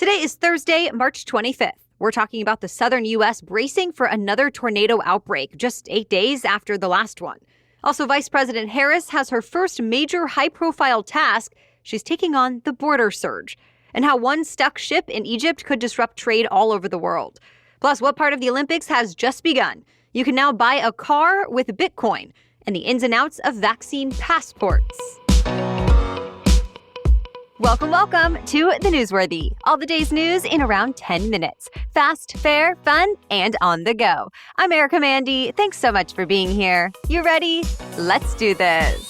Today is Thursday, March 25th. We're talking about the southern U.S. bracing for another tornado outbreak just 8 days after the last one. Also, Vice President Harris has her first major high-profile task. She's taking on the border surge, and how one stuck ship in Egypt could disrupt trade all over the world. Plus, what part of the Olympics has just begun? You can now buy a car with Bitcoin, and the ins and outs of vaccine passports. Welcome to The Newsworthy. All the day's news in around 10 minutes. Fast, fair, fun, and on the go. I'm Erica Mandy. Thanks so much for being here. You ready? Let's do this.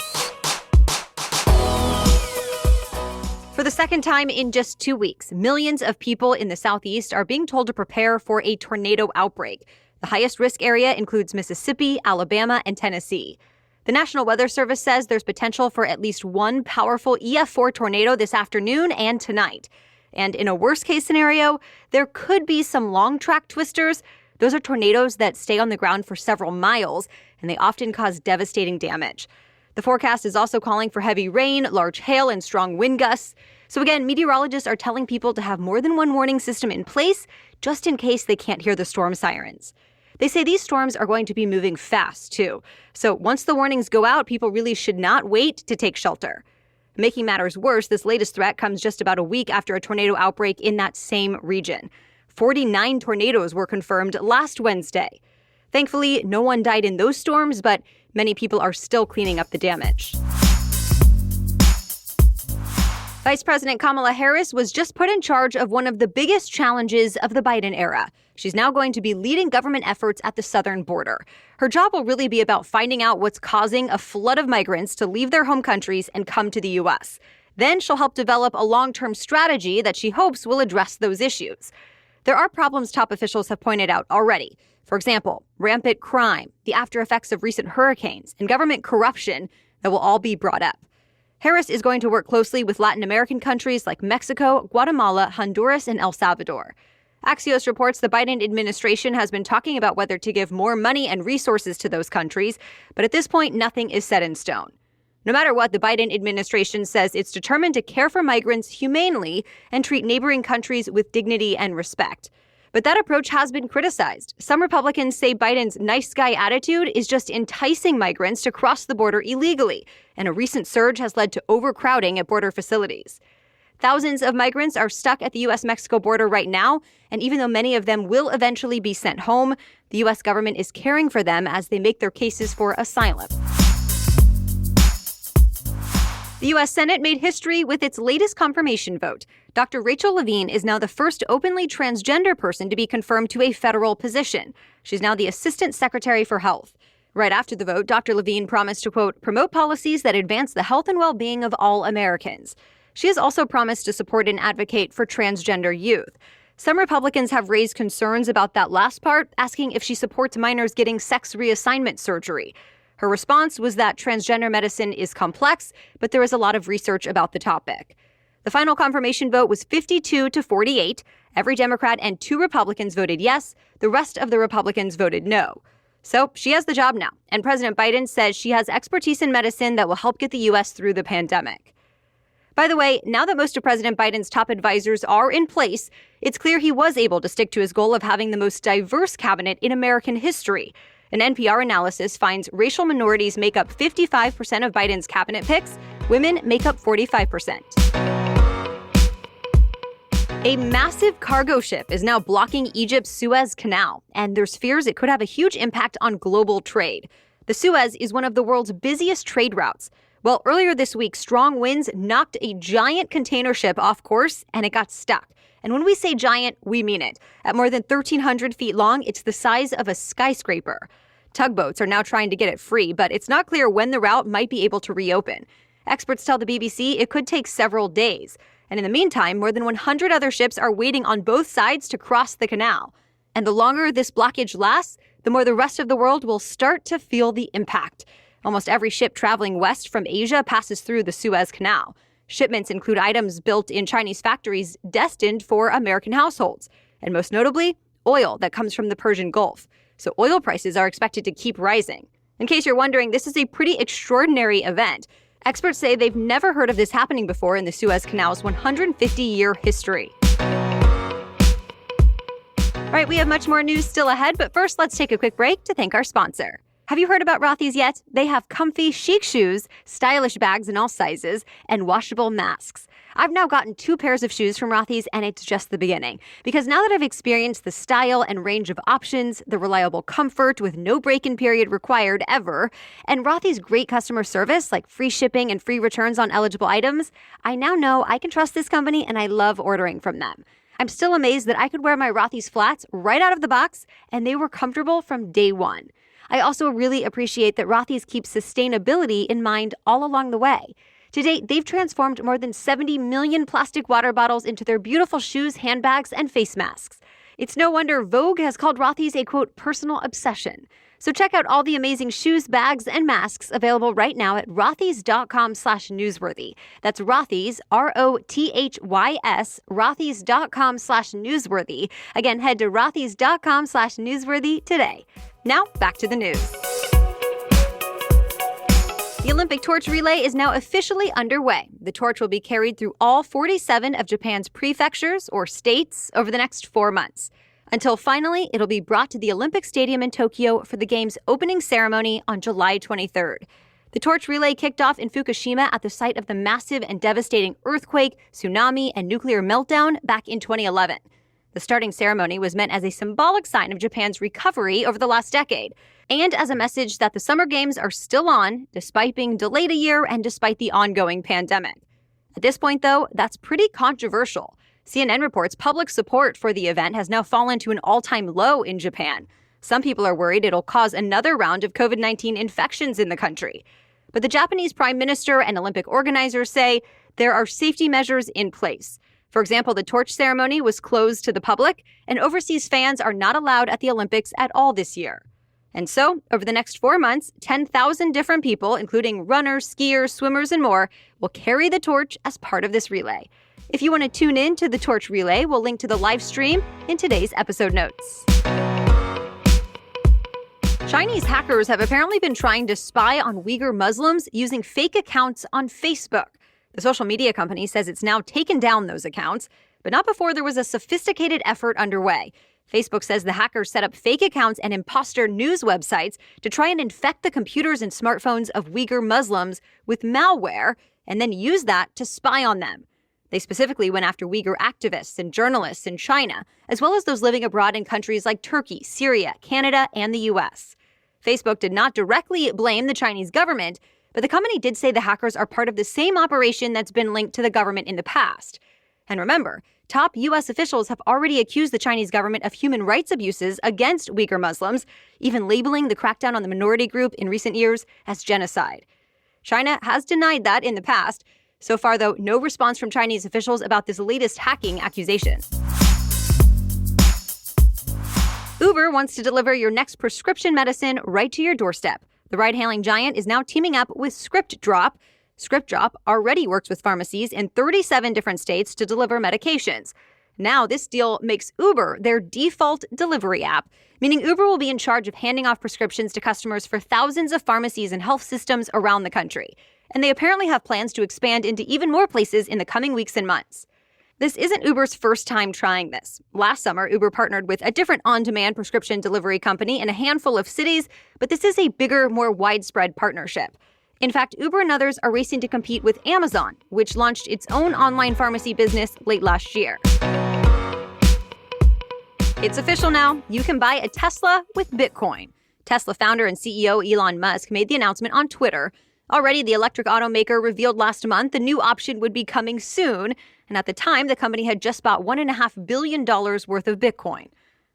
For the second time in just 2 weeks, millions of people in the Southeast are being told to prepare for a tornado outbreak. The highest risk area includes Mississippi, Alabama, and Tennessee. The National Weather Service says there's potential for at least one powerful EF4 tornado this afternoon and tonight. And in a worst-case scenario, there could be some long-track twisters. Those are tornadoes that stay on the ground for several miles, and they often cause devastating damage. The forecast is also calling for heavy rain, large hail, and strong wind gusts. So again, meteorologists are telling people to have more than one warning system in place, just in case they can't hear the storm sirens. They say these storms are going to be moving fast, too. So once the warnings go out, people really should not wait to take shelter. Making matters worse, this latest threat comes just about a week after a tornado outbreak in that same region. 49 tornadoes were confirmed last Wednesday. Thankfully, no one died in those storms, but many people are still cleaning up the damage. Vice President Kamala Harris was just put in charge of one of the biggest challenges of the Biden era. She's now going to be leading government efforts at the southern border. Her job will really be about finding out what's causing a flood of migrants to leave their home countries and come to the U.S. Then she'll help develop a long-term strategy that she hopes will address those issues. There are problems top officials have pointed out already. For example, rampant crime, the after effects of recent hurricanes, and government corruption that will all be brought up. Harris is going to work closely with Latin American countries like Mexico, Guatemala, Honduras, and El Salvador. Axios reports the Biden administration has been talking about whether to give more money and resources to those countries, but at this point, nothing is set in stone. No matter what, the Biden administration says it's determined to care for migrants humanely and treat neighboring countries with dignity and respect. But that approach has been criticized. Some Republicans say Biden's nice guy attitude is just enticing migrants to cross the border illegally, and a recent surge has led to overcrowding at border facilities. Thousands of migrants are stuck at the U.S.-Mexico border right now, and even though many of them will eventually be sent home, the U.S. government is caring for them as they make their cases for asylum. The U.S. Senate made history with its latest confirmation vote. Dr. Rachel Levine is now the first openly transgender person to be confirmed to a federal position. She's now the Assistant Secretary for Health. Right after the vote, Dr. Levine promised to, quote, promote policies that advance the health and well-being of all Americans. She has also promised to support and advocate for transgender youth. Some Republicans have raised concerns about that last part, asking if she supports minors getting sex reassignment surgery. Her response was that transgender medicine is complex, but there is a lot of research about the topic. The final confirmation vote was 52-48. Every Democrat and 2 Republicans voted yes. The rest of the Republicans voted no. So she has the job now, and President Biden says she has expertise in medicine that will help get the U.S. through the pandemic. By the way, now that most of President Biden's top advisors are in place, it's clear he was able to stick to his goal of having the most diverse cabinet in American history. An NPR analysis finds racial minorities make up 55% of Biden's cabinet picks. Women make up 45%. A massive cargo ship is now blocking Egypt's Suez Canal, and there's fears it could have a huge impact on global trade. The Suez is one of the world's busiest trade routes. Well, earlier this week, strong winds knocked a giant container ship off course, and it got stuck. And when we say giant, we mean it. At more than 1,300 feet long, it's the size of a skyscraper. Tugboats are now trying to get it free, but it's not clear when the route might be able to reopen. Experts tell the BBC it could take several days. And in the meantime, more than 100 other ships are waiting on both sides to cross the canal. And the longer this blockage lasts, the more the rest of the world will start to feel the impact. Almost every ship traveling west from Asia passes through the Suez Canal. Shipments include items built in Chinese factories destined for American households, and most notably, oil that comes from the Persian Gulf. So oil prices are expected to keep rising. In case you're wondering, this is a pretty extraordinary event. Experts say they've never heard of this happening before in the Suez Canal's 150-year history. right, we have much more news still ahead, but first let's take a quick break to thank our sponsor. Have you heard about Rothy's yet? They have comfy, chic shoes, stylish bags in all sizes, and washable masks. I've now gotten 2 pairs of shoes from Rothy's, and it's just the beginning. Because now that I've experienced the style and range of options, the reliable comfort with no break-in period required ever, and Rothy's great customer service, like free shipping and free returns on eligible items, I now know I can trust this company, and I love ordering from them. I'm still amazed that I could wear my Rothy's flats right out of the box, and they were comfortable from day one. I also really appreciate that Rothy's keeps sustainability in mind all along the way. To date, they've transformed more than 70 million plastic water bottles into their beautiful shoes, handbags, and face masks. It's no wonder Vogue has called Rothy's a, quote, personal obsession. So check out all the amazing shoes, bags, and masks available right now at rothys.com/newsworthy. That's Rothys, ROTHYS, rothys.com/newsworthy. Again, head to rothys.com/newsworthy today. Now, back to the news. The Olympic torch relay is now officially underway. The torch will be carried through all 47 of Japan's prefectures, or states, over the next 4 months. Until finally, it'll be brought to the Olympic Stadium in Tokyo for the Games' opening ceremony on July 23rd. The torch relay kicked off in Fukushima at the site of the massive and devastating earthquake, tsunami, and nuclear meltdown back in 2011. The starting ceremony was meant as a symbolic sign of Japan's recovery over the last decade, and as a message that the Summer Games are still on, despite being delayed a year and despite the ongoing pandemic. At this point, though, that's pretty controversial. CNN reports public support for the event has now fallen to an all-time low in Japan. Some people are worried it'll cause another round of COVID-19 infections in the country. But the Japanese Prime Minister and Olympic organizers say there are safety measures in place. For example, the torch ceremony was closed to the public, and overseas fans are not allowed at the Olympics at all this year. And so, over the next 4 months, 10,000 different people, including runners, skiers, swimmers, and more, will carry the torch as part of this relay. If you want to tune in to the torch relay, we'll link to the live stream in today's episode notes. Chinese hackers have apparently been trying to spy on Uyghur Muslims using fake accounts on Facebook. The social media company says it's now taken down those accounts, but not before there was a sophisticated effort underway. Facebook says the hackers set up fake accounts and imposter news websites to try and infect the computers and smartphones of Uyghur Muslims with malware and then use that to spy on them. They specifically went after Uyghur activists and journalists in China, as well as those living abroad in countries like Turkey, Syria, Canada, and the U.S. Facebook did not directly blame the Chinese government, but the company did say the hackers are part of the same operation that's been linked to the government in the past. And remember, top U.S. officials have already accused the Chinese government of human rights abuses against Uyghur Muslims, even labeling the crackdown on the minority group in recent years as genocide. China has denied that in the past. So far, though, no response from Chinese officials about this latest hacking accusation. Uber wants to deliver your next prescription medicine right to your doorstep. The ride-hailing giant is now teaming up with ScriptDrop. ScriptDrop already works with pharmacies in 37 different states to deliver medications. Now, this deal makes Uber their default delivery app, meaning Uber will be in charge of handing off prescriptions to customers for thousands of pharmacies and health systems around the country. And they apparently have plans to expand into even more places in the coming weeks and months. This isn't Uber's first time trying this. Last summer, Uber partnered with a different on-demand prescription delivery company in a handful of cities, but this is a bigger, more widespread partnership. In fact, Uber and others are racing to compete with Amazon, which launched its own online pharmacy business late last year. It's official now. You can buy a Tesla with Bitcoin. Tesla founder and CEO Elon Musk made the announcement on Twitter. Already, the electric automaker revealed last month the new option would be coming soon, and at the time, the company had just bought $1.5 billion worth of Bitcoin.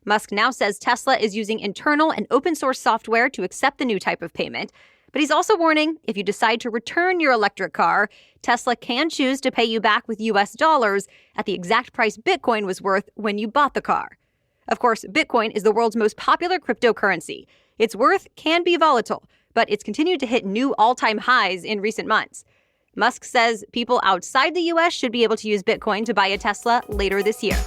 Musk now says Tesla is using internal and open-source software to accept the new type of payment, but he's also warning if you decide to return your electric car, Tesla can choose to pay you back with US dollars at the exact price Bitcoin was worth when you bought the car. Of course, Bitcoin is the world's most popular cryptocurrency. Its worth can be volatile, but it's continued to hit new all-time highs in recent months. Musk says people outside the U.S. should be able to use Bitcoin to buy a Tesla later this year.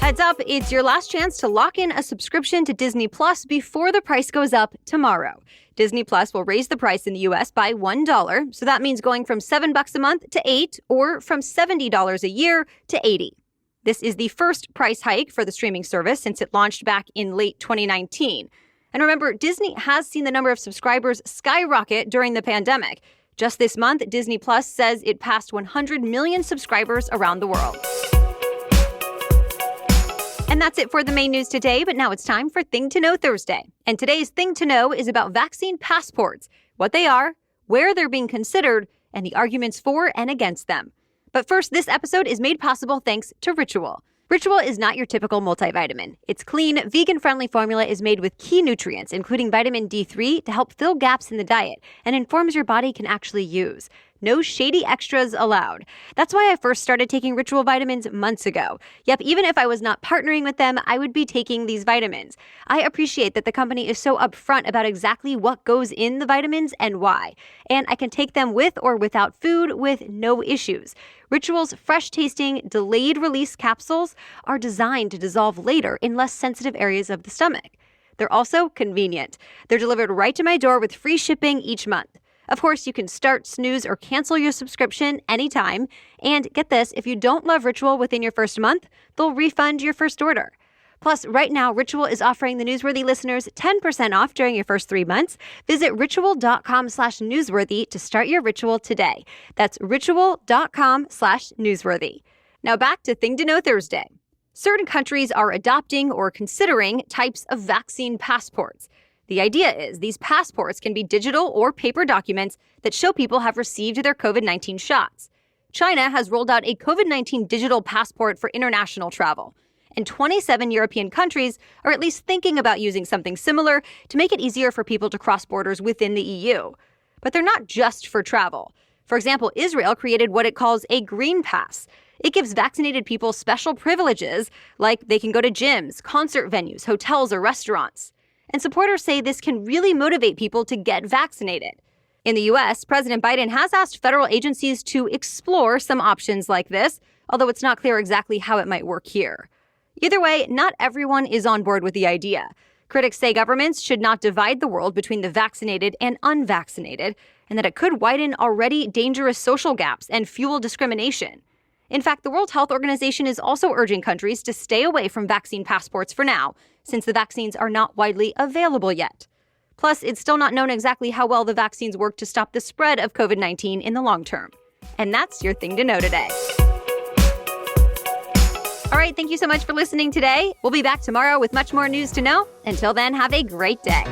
Heads up, it's your last chance to lock in a subscription to Disney Plus before the price goes up tomorrow. Disney Plus will raise the price in the U.S. by $1, so that means going from $7 a month to $8, or from $70 a year to $80. This is the first price hike for the streaming service since it launched back in late 2019. And remember, Disney has seen the number of subscribers skyrocket during the pandemic. Just this month, Disney Plus says it passed 100 million subscribers around the world. And that's it for the main news today, but now it's time for Thing to Know Thursday. And today's Thing to Know is about vaccine passports, what they are, where they're being considered, and the arguments for and against them. But first, this episode is made possible thanks to Ritual. Ritual is not your typical multivitamin. Its clean, vegan-friendly formula is made with key nutrients, including vitamin D3, to help fill gaps in the diet and informs your body can actually use. No shady extras allowed. That's why I first started taking Ritual vitamins months ago. Yep, even if I was not partnering with them, I would be taking these vitamins. I appreciate that the company is so upfront about exactly what goes in the vitamins and why. And I can take them with or without food with no issues. Ritual's fresh-tasting, delayed-release capsules are designed to dissolve later in less sensitive areas of the stomach. They're also convenient. They're delivered right to my door with free shipping each month. Of course, you can start, snooze, or cancel your subscription anytime. And get this, if you don't love Ritual within your first month, they'll refund your first order. Plus, right now, Ritual is offering the Newsworthy listeners 10% off during your first 3 months. Visit ritual.com/newsworthy to start your Ritual today. That's ritual.com/newsworthy. Now back to Thing to Know Thursday. Certain countries are adopting or considering types of vaccine passports. The idea is these passports can be digital or paper documents that show people have received their COVID-19 shots. China has rolled out a COVID-19 digital passport for international travel. And 27 European countries are at least thinking about using something similar to make it easier for people to cross borders within the EU. But they're not just for travel. For example, Israel created what it calls a green pass. It gives vaccinated people special privileges, like they can go to gyms, concert venues, hotels, or restaurants. And supporters say this can really motivate people to get vaccinated. In the U.S., President Biden has asked federal agencies to explore some options like this, although it's not clear exactly how it might work here. Either way, not everyone is on board with the idea. Critics say governments should not divide the world between the vaccinated and unvaccinated, and that it could widen already dangerous social gaps and fuel discrimination. In fact, the World Health Organization is also urging countries to stay away from vaccine passports for now, since the vaccines are not widely available yet. Plus, it's still not known exactly how well the vaccines work to stop the spread of COVID-19 in the long term. And that's your Thing to Know today. All right, thank you so much for listening today. We'll be back tomorrow with much more news to know. Until then, have a great day.